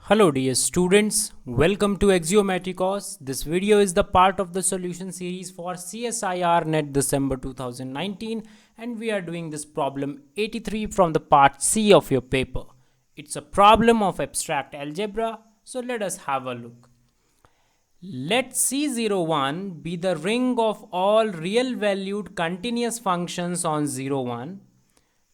Hello dear students, welcome to Axiomaticos. This video is the part of the solution series for CSIR NET December 2019 and we are doing this problem 83 from the part C of your paper. It's a problem of abstract algebra, so let us have a look. Let C01 be the ring of all real valued continuous functions on 01.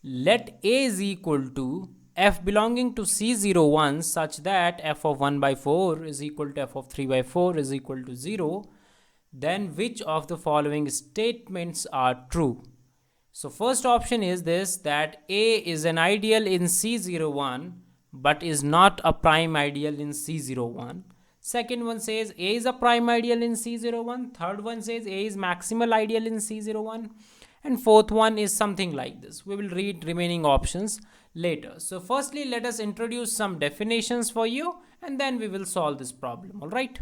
Let A is equal to f belonging to C01 such that f of 1 by 4 is equal to f of 3 by 4 is equal to 0, then which of the following statements are true? So first option is this, that A is an ideal in C01 but is not a prime ideal in C01. Second one says A is a prime ideal in C01. Third one says A is maximal ideal in C01. And fourth one is something like this. We will read remaining options later. So firstly, let us introduce some definitions for you and then we will solve this problem. All right.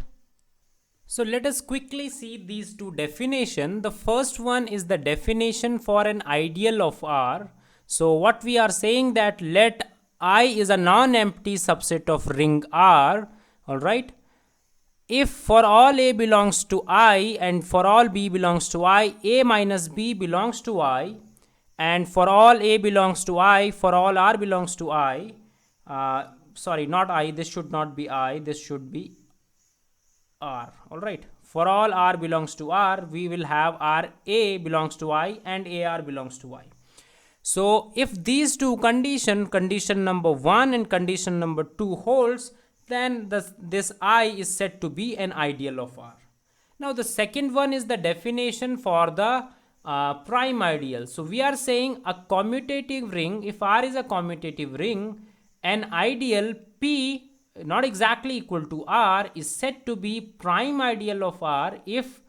So let us quickly see these two definitions. The first one is the definition for an ideal of R. So what we are saying that let I is a non-empty subset of ring R. All right. If for all A belongs to I and for all B belongs to I, A minus B belongs to I, and for all A belongs to I, for all R belongs to I, sorry, not I, this should not be I, this should be R. Alright, for all R belongs to R, we will have R A belongs to I and AR belongs to I. So if these two condition number 1 and condition number 2 holds, then this I is said to be an ideal of R. Now the second one is the definition for the prime ideal. So we are saying a commutative ring, if R is a commutative ring, an ideal P not exactly equal to R is said to be prime ideal of R if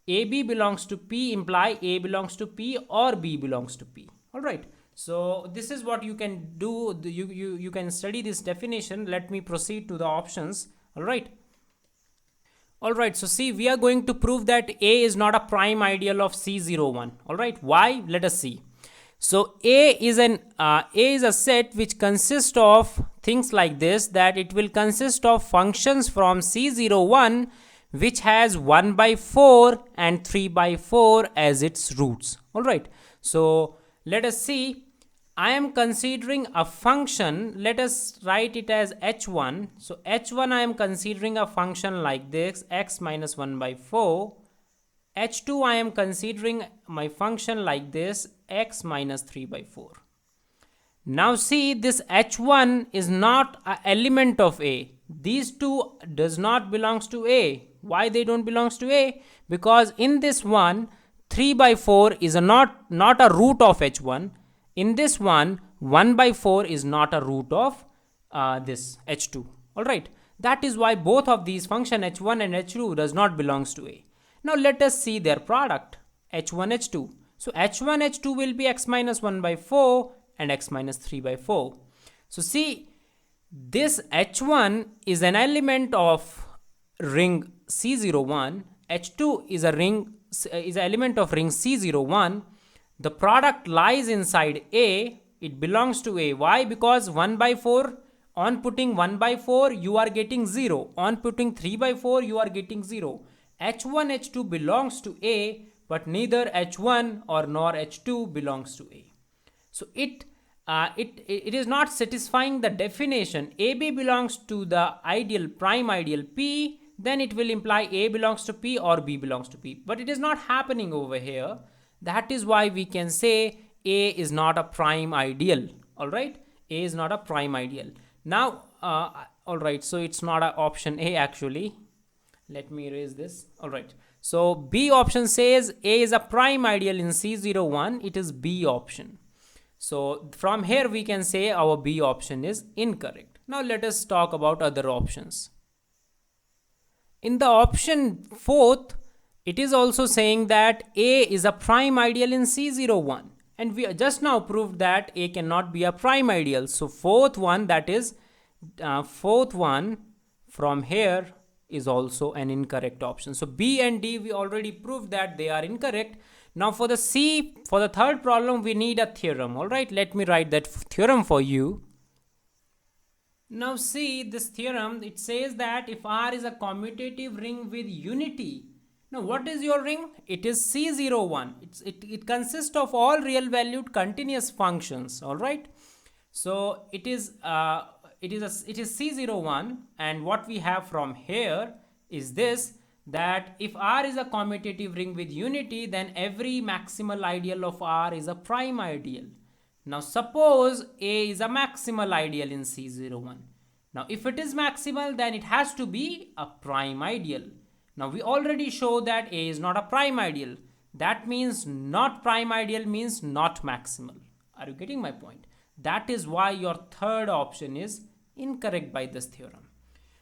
AB belongs to P imply A belongs to P or B belongs to P. Alright. So this is what you can do. You can study this definition. Let me proceed to the options. All right. All right. So see, we are going to prove that A is not a prime ideal of C01. All right. Why? Let us see. So A is a set which consists of things like this, that it will consist of functions from C01 which has 1 by 4 and 3 by 4 as its roots. All right. So let us see. I am considering a function. Let us write it as h1. So h1 I am considering a function like this, x minus 1 by 4. h2 I am considering my function like this, x minus 3 by 4. Now see, this h1 is not an element of A. These two does not belongs to A. Why they don't belongs to A? Because in this one 3 by 4 is not a root of h1. In this one 1 by 4 is not a root of this h2. Alright, that is why both of these function h1 and h2 does not belongs to A. Now let us see their product h1 h2. So h1 h2 will be x minus 1 by 4 and x minus 3 by 4. So see, this h1 is an element of ring C01, h2 is an element of ring C01. The product lies inside A. It belongs to A. Why? Because 1 by 4, on putting 1 by 4 you are getting 0. On putting 3 by 4 you are getting 0. h1 h2 belongs to A, but neither h1 or nor h2 belongs to A. So it is not satisfying the definition. AB belongs to the ideal prime ideal P, then it will imply A belongs to P or B belongs to P. But it is not happening over here. That is why we can say A is not a prime ideal. Alright, A is not a prime ideal. Now, alright, so it's not an option A actually. Let me erase this. Alright, so B option says A is a prime ideal in C01. It is B option. So from here we can say our B option is incorrect. Now let us talk about other options. In the option 4th, it is also saying that A is a prime ideal in C01, and we just now proved that A cannot be a prime ideal. So fourth one, that is fourth one from here is also an incorrect option. So B and D we already proved that they are incorrect. Now for the C, for the third problem we need a theorem. All right, let me write that theorem for you. Now see this theorem, it says that if R is a commutative ring with unity. Now what is your ring? It is C01. It consists of all real valued continuous functions, alright? So it is C01, and what we have from here is this, that if R is a commutative ring with unity, then every maximal ideal of R is a prime ideal. Now suppose A is a maximal ideal in C01. Now if it is maximal, then it has to be a prime ideal. Now we already show that A is not a prime ideal. That means not prime ideal means not maximal. Are you getting my point? That is why your third option is incorrect by this theorem.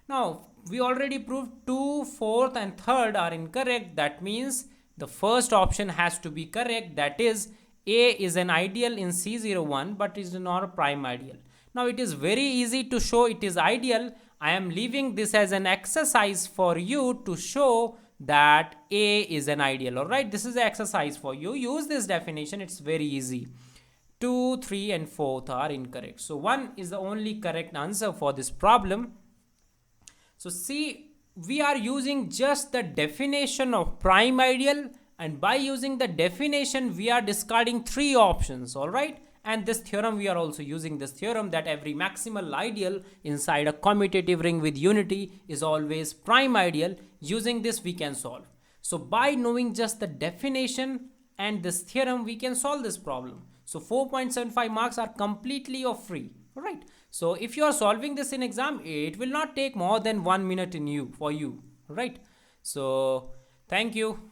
Now we already proved 2, 4th and 3rd are incorrect. That means the first option has to be correct. That is, A is an ideal in C01 but is not a prime ideal. Now it is very easy to show it is ideal. I am leaving this as an exercise for you to show that A is an ideal. Alright, this is an exercise for you. Use this definition, it's very easy. 2, 3 and 4th are incorrect. So 1 is the only correct answer for this problem. So see, we are using just the definition of prime ideal, and by using the definition we are discarding 3 options, alright? And this theorem, we are also using this theorem that every maximal ideal inside a commutative ring with unity is always prime ideal. Using this we can solve. So by knowing just the definition and this theorem, we can solve this problem. So 4.75 marks are completely free. Alright. So if you are solving this in exam, it will not take more than 1 minute for you. Right. So thank you.